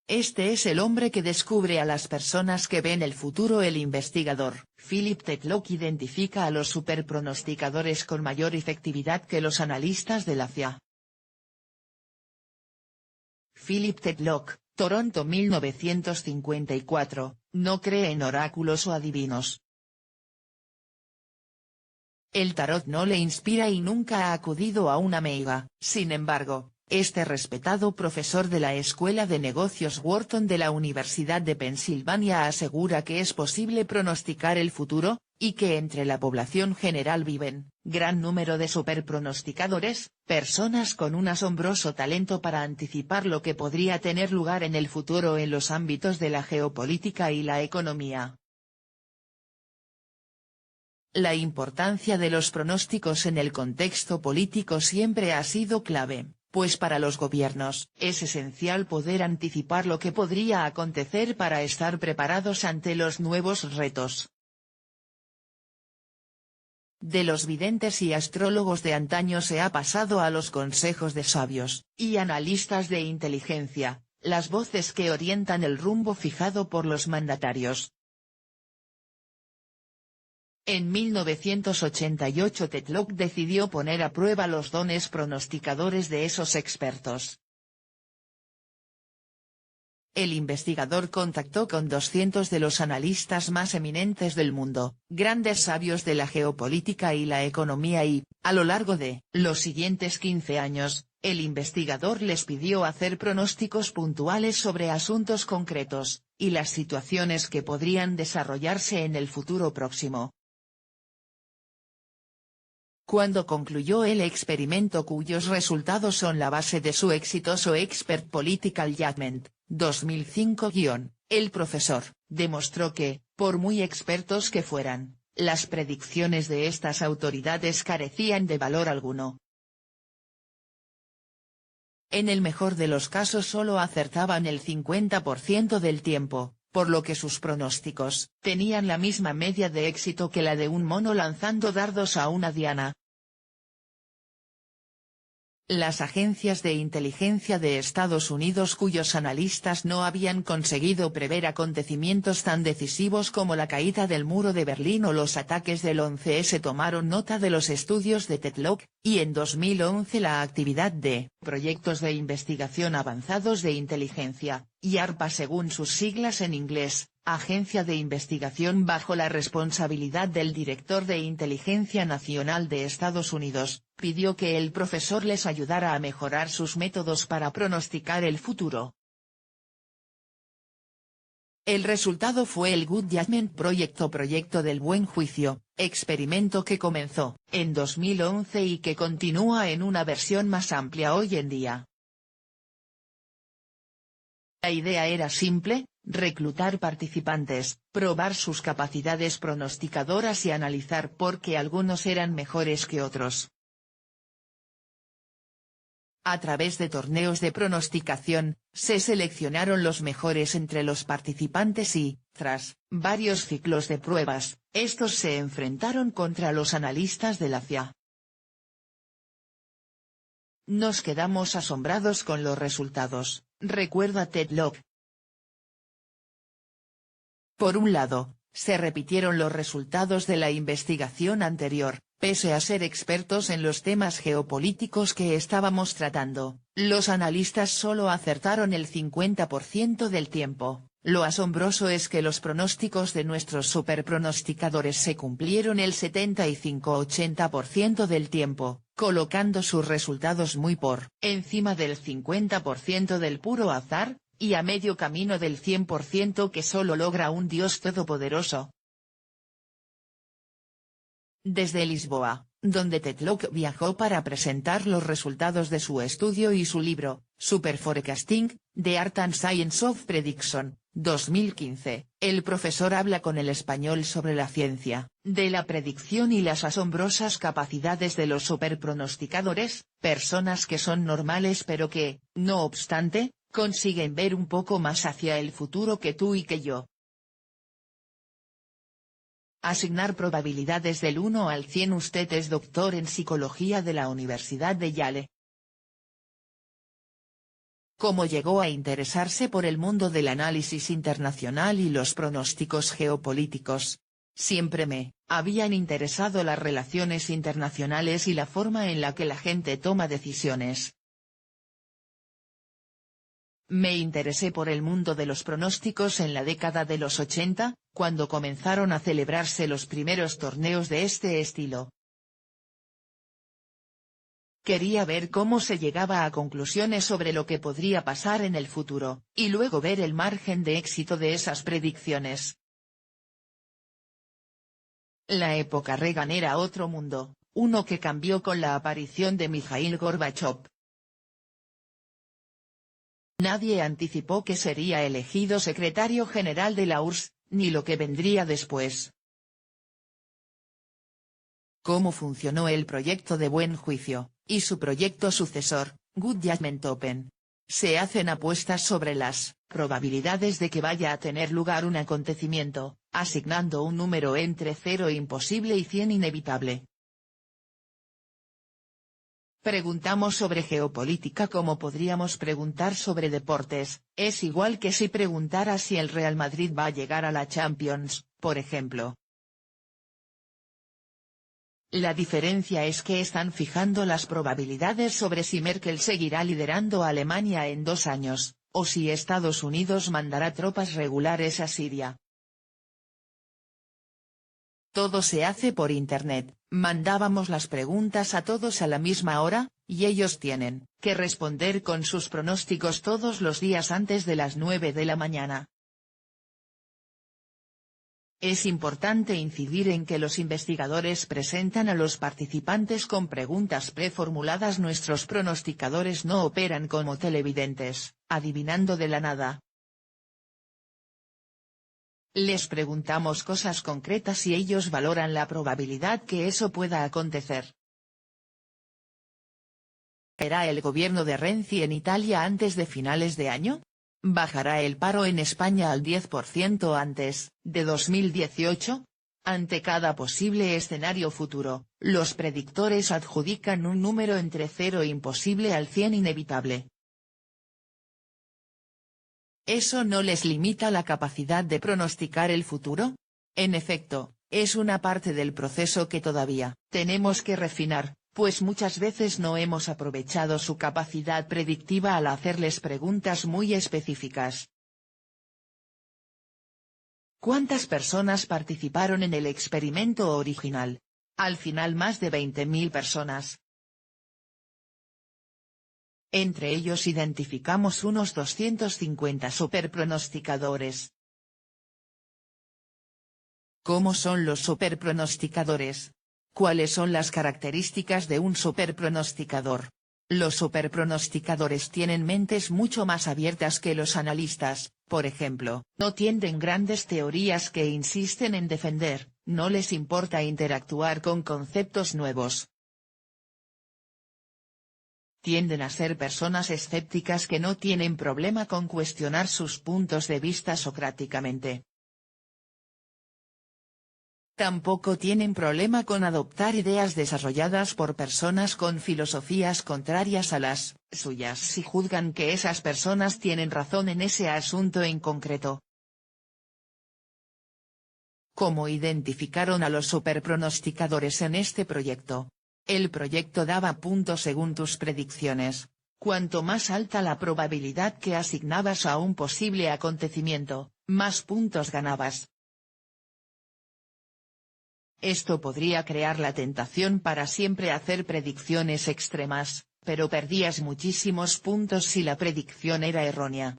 Este es el hombre que descubre a las personas que ven el futuro. El investigador, Philip Tetlock, identifica a los superpronosticadores con mayor efectividad que los analistas de la CIA. Philip Tetlock, Toronto 1954, no cree en oráculos o adivinos. El tarot no le inspira y nunca ha acudido a una meiga. Sin embargo, este respetado profesor de la Escuela de Negocios Wharton de la Universidad de Pensilvania asegura que es posible pronosticar el futuro, y que entre la población general viven gran número de superpronosticadores, personas con un asombroso talento para anticipar lo que podría tener lugar en el futuro en los ámbitos de la geopolítica y la economía. La importancia de los pronósticos en el contexto político siempre ha sido clave, pues para los gobiernos es esencial poder anticipar lo que podría acontecer para estar preparados ante los nuevos retos. De los videntes y astrólogos de antaño se ha pasado a los consejos de sabios y analistas de inteligencia, las voces que orientan el rumbo fijado por los mandatarios. En 1988 Tetlock decidió poner a prueba los dones pronosticadores de esos expertos. El investigador contactó con 200 de los analistas más eminentes del mundo, grandes sabios de la geopolítica y la economía y, a lo largo de los siguientes 15 años, el investigador les pidió hacer pronósticos puntuales sobre asuntos concretos, y las situaciones que podrían desarrollarse en el futuro próximo. Cuando concluyó el experimento, cuyos resultados son la base de su exitoso Expert Political Judgment, 2005 el profesor demostró que, por muy expertos que fueran, las predicciones de estas autoridades carecían de valor alguno. En el mejor de los casos solo acertaban el 50% del tiempo, por lo que sus pronósticos tenían la misma media de éxito que la de un mono lanzando dardos a una diana. Las agencias de inteligencia de Estados Unidos, cuyos analistas no habían conseguido prever acontecimientos tan decisivos como la caída del muro de Berlín o los ataques del 11S, tomaron nota de los estudios de Tetlock, y en 2011 la actividad de Proyectos de Investigación Avanzados de Inteligencia, y ARPA según sus siglas en inglés, Agencia de Investigación bajo la responsabilidad del Director de Inteligencia Nacional de Estados Unidos, pidió que el profesor les ayudara a mejorar sus métodos para pronosticar el futuro. El resultado fue el Good Judgment Project o Proyecto del Buen Juicio, experimento que comenzó en 2011 y que continúa en una versión más amplia hoy en día. La idea era simple: reclutar participantes, probar sus capacidades pronosticadoras y analizar por qué algunos eran mejores que otros. A través de torneos de pronosticación, se seleccionaron los mejores entre los participantes y, tras varios ciclos de pruebas, estos se enfrentaron contra los analistas de la CIA. Nos quedamos asombrados con los resultados, recuerda Tetlock. Por un lado, se repitieron los resultados de la investigación anterior. Pese a ser expertos en los temas geopolíticos que estábamos tratando, los analistas solo acertaron el 50% del tiempo. Lo asombroso es que los pronósticos de nuestros superpronosticadores se cumplieron el 75-80% del tiempo, colocando sus resultados muy por encima del 50% del puro azar, y a medio camino del 100% que solo logra un Dios todopoderoso. Desde Lisboa, donde Tetlock viajó para presentar los resultados de su estudio y su libro, Superforecasting, The Art and Science of Prediction, 2015, el profesor habla con el español sobre la ciencia de la predicción y las asombrosas capacidades de los superpronosticadores, personas que son normales pero que, no obstante, consiguen ver un poco más hacia el futuro que tú y que yo. Asignar probabilidades del 1 al 100. Usted es doctor en psicología de la Universidad de Yale. Cómo llegó a interesarse por el mundo del análisis internacional y los pronósticos geopolíticos. Siempre me habían interesado las relaciones internacionales y la forma en la que la gente toma decisiones. Me interesé por el mundo de los pronósticos en la década de los 80, cuando comenzaron a celebrarse los primeros torneos de este estilo. Quería ver cómo se llegaba a conclusiones sobre lo que podría pasar en el futuro, y luego ver el margen de éxito de esas predicciones. La época Reagan era otro mundo, uno que cambió con la aparición de Mikhail Gorbachov. Nadie anticipó que sería elegido secretario general de la URSS, ni lo que vendría después. Cómo funcionó el proyecto de Buen Juicio, y su proyecto sucesor, Good Judgment Open. Se hacen apuestas sobre las probabilidades de que vaya a tener lugar un acontecimiento, asignando un número entre 0 imposible y 100 inevitable. Preguntamos sobre geopolítica como podríamos preguntar sobre deportes, es igual que si preguntara si el Real Madrid va a llegar a la Champions, por ejemplo. La diferencia es que están fijando las probabilidades sobre si Merkel seguirá liderando a Alemania en 2 años, o si Estados Unidos mandará tropas regulares a Siria. Todo se hace por Internet, mandábamos las preguntas a todos a la misma hora, y ellos tienen que responder con sus pronósticos todos los días antes de las 9 de la mañana. Es importante incidir en que los investigadores presentan a los participantes con preguntas preformuladas. Nuestros pronosticadores no operan como televidentes, adivinando de la nada. Les preguntamos cosas concretas y ellos valoran la probabilidad que eso pueda acontecer. ¿Caerá el gobierno de Renzi en Italia antes de finales de año? ¿Bajará el paro en España al 10% antes de 2018? Ante cada posible escenario futuro, los predictores adjudican un número entre 0 imposible al 100 inevitable. ¿Eso no les limita la capacidad de pronosticar el futuro? En efecto, es una parte del proceso que todavía tenemos que refinar, pues muchas veces no hemos aprovechado su capacidad predictiva al hacerles preguntas muy específicas. ¿Cuántas personas participaron en el experimento original? Al final más de 20.000 personas. Entre ellos identificamos unos 250 superpronosticadores. ¿Cómo son los superpronosticadores? ¿Cuáles son las características de un superpronosticador? Los superpronosticadores tienen mentes mucho más abiertas que los analistas, por ejemplo, no tienden grandes teorías que insisten en defender, no les importa interactuar con conceptos nuevos. Tienden a ser personas escépticas que no tienen problema con cuestionar sus puntos de vista socráticamente. Tampoco tienen problema con adoptar ideas desarrolladas por personas con filosofías contrarias a las suyas si juzgan que esas personas tienen razón en ese asunto en concreto. ¿Cómo identificaron a los superpronosticadores en este proyecto? El proyecto daba puntos según tus predicciones. Cuanto más alta la probabilidad que asignabas a un posible acontecimiento, más puntos ganabas. Esto podría crear la tentación para siempre hacer predicciones extremas, pero perdías muchísimos puntos si la predicción era errónea.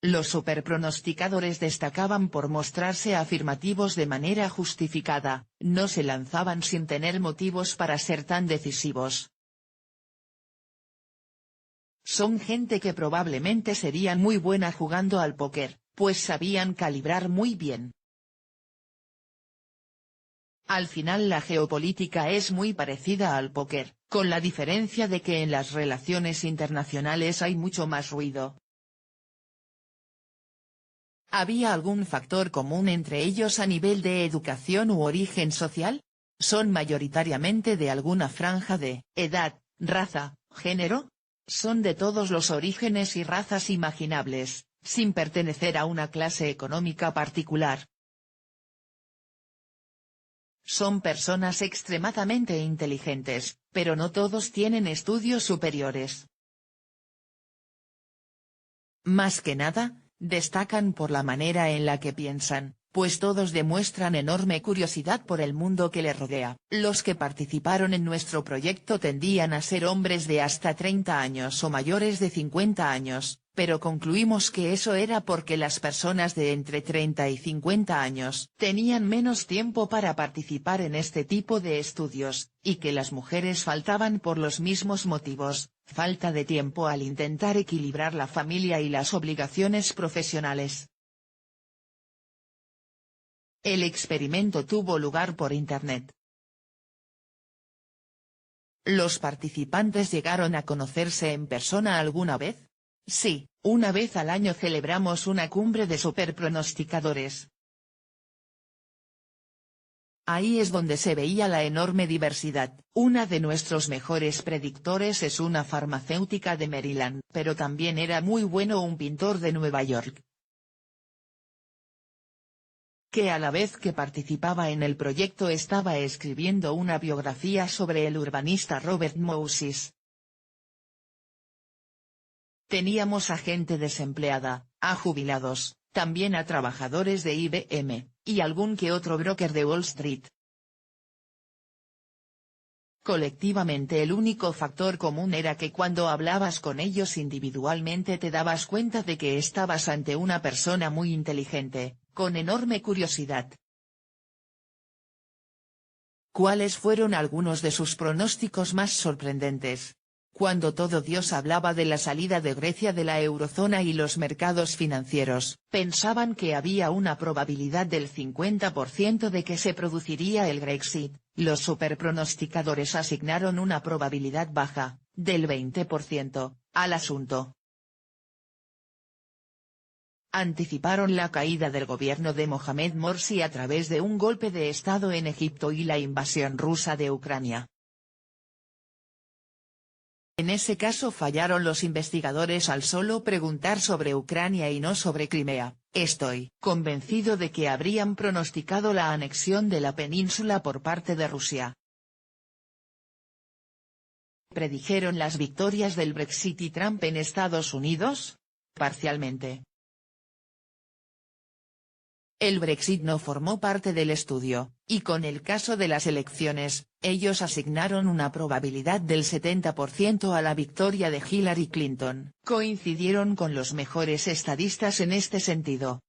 Los superpronosticadores destacaban por mostrarse afirmativos de manera justificada, no se lanzaban sin tener motivos para ser tan decisivos. Son gente que probablemente serían muy buena jugando al póker, pues sabían calibrar muy bien. Al final la geopolítica es muy parecida al póker, con la diferencia de que en las relaciones internacionales hay mucho más ruido. ¿Había algún factor común entre ellos a nivel de educación u origen social? ¿Son mayoritariamente de alguna franja de edad, raza, género? Son de todos los orígenes y razas imaginables, sin pertenecer a una clase económica particular. Son personas extremadamente inteligentes, pero no todos tienen estudios superiores. Más que nada, destacan por la manera en la que piensan, pues todos demuestran enorme curiosidad por el mundo que les rodea. Los que participaron en nuestro proyecto tendían a ser hombres de hasta 30 años o mayores de 50 años, pero concluimos que eso era porque las personas de entre 30 y 50 años tenían menos tiempo para participar en este tipo de estudios, y que las mujeres faltaban por los mismos motivos, falta de tiempo al intentar equilibrar la familia y las obligaciones profesionales. El experimento tuvo lugar por Internet. ¿Los participantes llegaron a conocerse en persona alguna vez? Sí, una vez al año celebramos una cumbre de superpronosticadores. Ahí es donde se veía la enorme diversidad. Una de nuestros mejores predictores es una farmacéutica de Maryland, pero también era muy bueno un pintor de Nueva York, que a la vez que participaba en el proyecto estaba escribiendo una biografía sobre el urbanista Robert Moses. Teníamos a gente desempleada, a jubilados, también a trabajadores de IBM, y algún que otro broker de Wall Street. Colectivamente el único factor común era que cuando hablabas con ellos individualmente te dabas cuenta de que estabas ante una persona muy inteligente, con enorme curiosidad. ¿Cuáles fueron algunos de sus pronósticos más sorprendentes? Cuando todo Dios hablaba de la salida de Grecia de la eurozona y los mercados financieros, pensaban que había una probabilidad del 50% de que se produciría el Brexit, los superpronosticadores asignaron una probabilidad baja, del 20%, al asunto. Anticiparon la caída del gobierno de Mohamed Morsi a través de un golpe de Estado en Egipto y la invasión rusa de Ucrania. En ese caso fallaron los investigadores al solo preguntar sobre Ucrania y no sobre Crimea. Estoy convencido de que habrían pronosticado la anexión de la península por parte de Rusia. ¿Predijeron las victorias del Brexit y Trump en Estados Unidos? Parcialmente. El Brexit no formó parte del estudio, y con el caso de las elecciones, ellos asignaron una probabilidad del 70% a la victoria de Hillary Clinton. Coincidieron con los mejores estadistas en este sentido.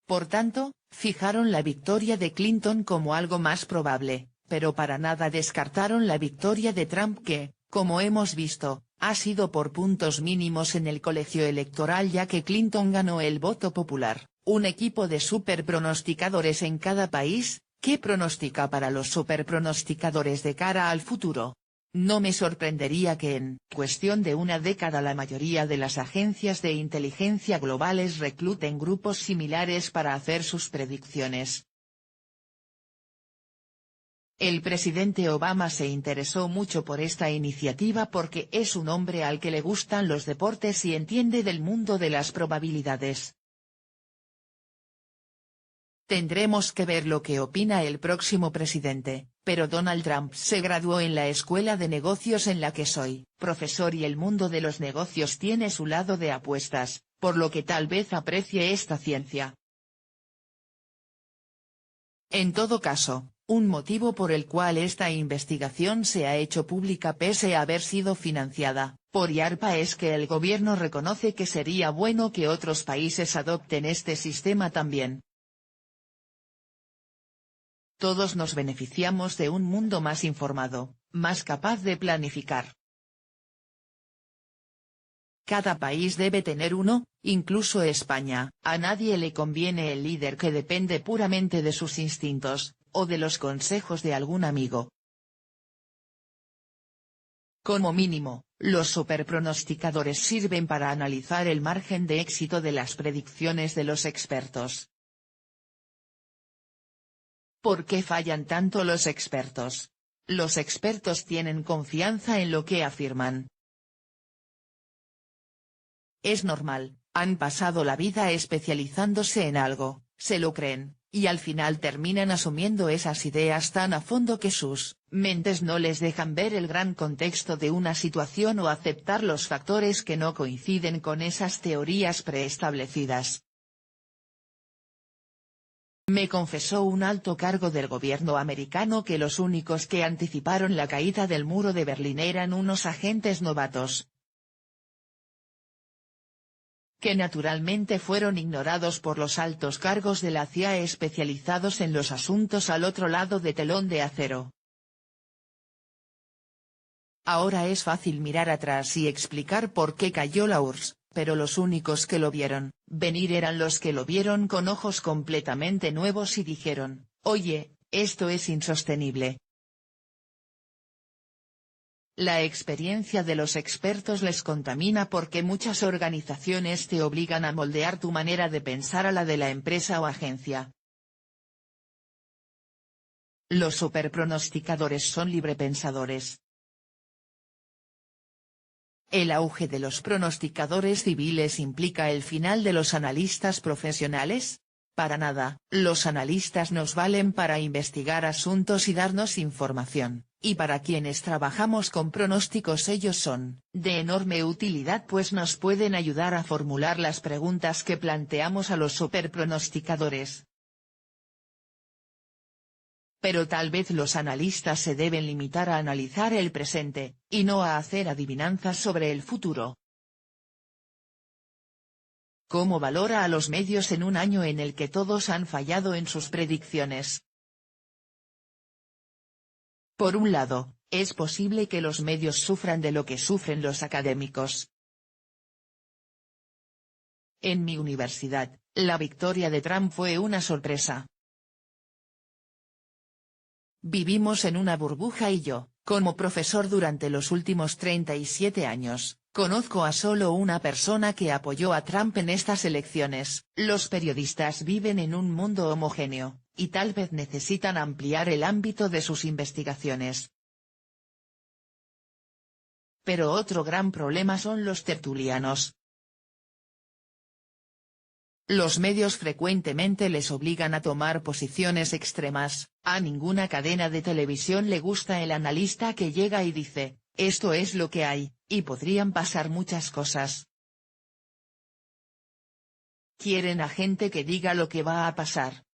Por tanto, fijaron la victoria de Clinton como algo más probable, pero para nada descartaron la victoria de Trump que, como hemos visto, ha sido por puntos mínimos en el colegio electoral ya que Clinton ganó el voto popular. Un equipo de superpronosticadores en cada país, ¿qué pronostica para los superpronosticadores de cara al futuro? No me sorprendería que en cuestión de una década la mayoría de las agencias de inteligencia globales recluten grupos similares para hacer sus predicciones. El presidente Obama se interesó mucho por esta iniciativa porque es un hombre al que le gustan los deportes y entiende del mundo de las probabilidades. Tendremos que ver lo que opina el próximo presidente, pero Donald Trump se graduó en la escuela de negocios en la que soy profesor y el mundo de los negocios tiene su lado de apuestas, por lo que tal vez aprecie esta ciencia. En todo caso, un motivo por el cual esta investigación se ha hecho pública pese a haber sido financiada por IARPA es que el gobierno reconoce que sería bueno que otros países adopten este sistema también. Todos nos beneficiamos de un mundo más informado, más capaz de planificar. Cada país debe tener uno, incluso España. A nadie le conviene el líder que depende puramente de sus instintos, o de los consejos de algún amigo. Como mínimo, los superpronosticadores sirven para analizar el margen de éxito de las predicciones de los expertos. ¿Por qué fallan tanto los expertos? Los expertos tienen confianza en lo que afirman. Es normal, han pasado la vida especializándose en algo, se lo creen, y al final terminan asumiendo esas ideas tan a fondo que sus mentes no les dejan ver el gran contexto de una situación o aceptar los factores que no coinciden con esas teorías preestablecidas. Me confesó un alto cargo del gobierno americano que los únicos que anticiparon la caída del muro de Berlín eran unos agentes novatos, que naturalmente fueron ignorados por los altos cargos de la CIA especializados en los asuntos al otro lado de telón de acero. Ahora es fácil mirar atrás y explicar por qué cayó la URSS, pero los únicos que lo vieron venir eran los que lo vieron con ojos completamente nuevos y dijeron, oye, esto es insostenible. La experiencia de los expertos les contamina porque muchas organizaciones te obligan a moldear tu manera de pensar a la de la empresa o agencia. Los superpronosticadores son librepensadores. El auge de los pronosticadores civiles implica el final de los analistas profesionales. Para nada, los analistas nos valen para investigar asuntos y darnos información, y para quienes trabajamos con pronósticos ellos son de enorme utilidad pues nos pueden ayudar a formular las preguntas que planteamos a los superpronosticadores. Pero tal vez los analistas se deben limitar a analizar el presente, y no a hacer adivinanzas sobre el futuro. ¿Cómo valora a los medios en un año en el que todos han fallado en sus predicciones? Por un lado, es posible que los medios sufran de lo que sufren los académicos. En mi universidad, la victoria de Trump fue una sorpresa. Vivimos en una burbuja y yo, como profesor durante los últimos 37 años, conozco a solo una persona que apoyó a Trump en estas elecciones. Los periodistas viven en un mundo homogéneo, y tal vez necesitan ampliar el ámbito de sus investigaciones. Pero otro gran problema son los tertulianos. Los medios frecuentemente les obligan a tomar posiciones extremas, a ninguna cadena de televisión le gusta el analista que llega y dice, esto es lo que hay, y podrían pasar muchas cosas. Quieren a gente que diga lo que va a pasar.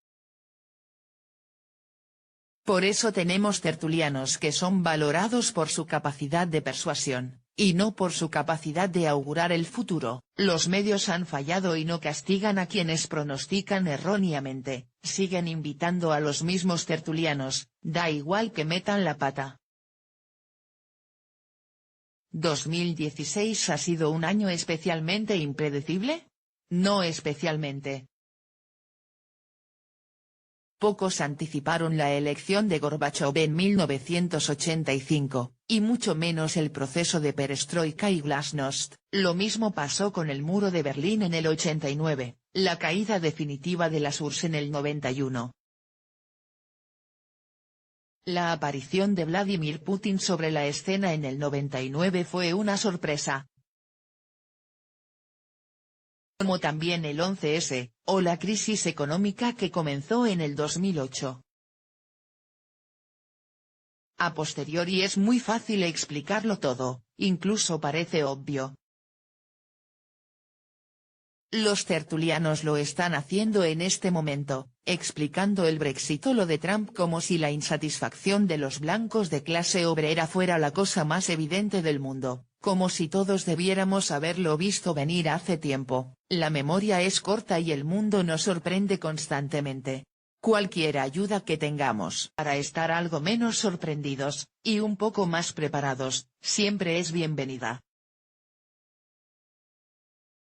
Por eso tenemos tertulianos que son valorados por su capacidad de persuasión, y no por su capacidad de augurar el futuro. Los medios han fallado y no castigan a quienes pronostican erróneamente, siguen invitando a los mismos tertulianos, da igual que metan la pata. ¿2016 ha sido un año especialmente impredecible? No especialmente. Pocos anticiparon la elección de Gorbachov en 1985, y mucho menos el proceso de perestroika y glasnost. Lo mismo pasó con el muro de Berlín en el 89, la caída definitiva de las URSS en el 91. La aparición de Vladimir Putin sobre la escena en el 99 fue una sorpresa. Como también el 11S, o la crisis económica que comenzó en el 2008. A posteriori es muy fácil explicarlo todo, incluso parece obvio. Los tertulianos lo están haciendo en este momento, explicando el Brexit o lo de Trump como si la insatisfacción de los blancos de clase obrera fuera la cosa más evidente del mundo, como si todos debiéramos haberlo visto venir hace tiempo. La memoria es corta y el mundo nos sorprende constantemente. Cualquier ayuda que tengamos para estar algo menos sorprendidos, y un poco más preparados, siempre es bienvenida.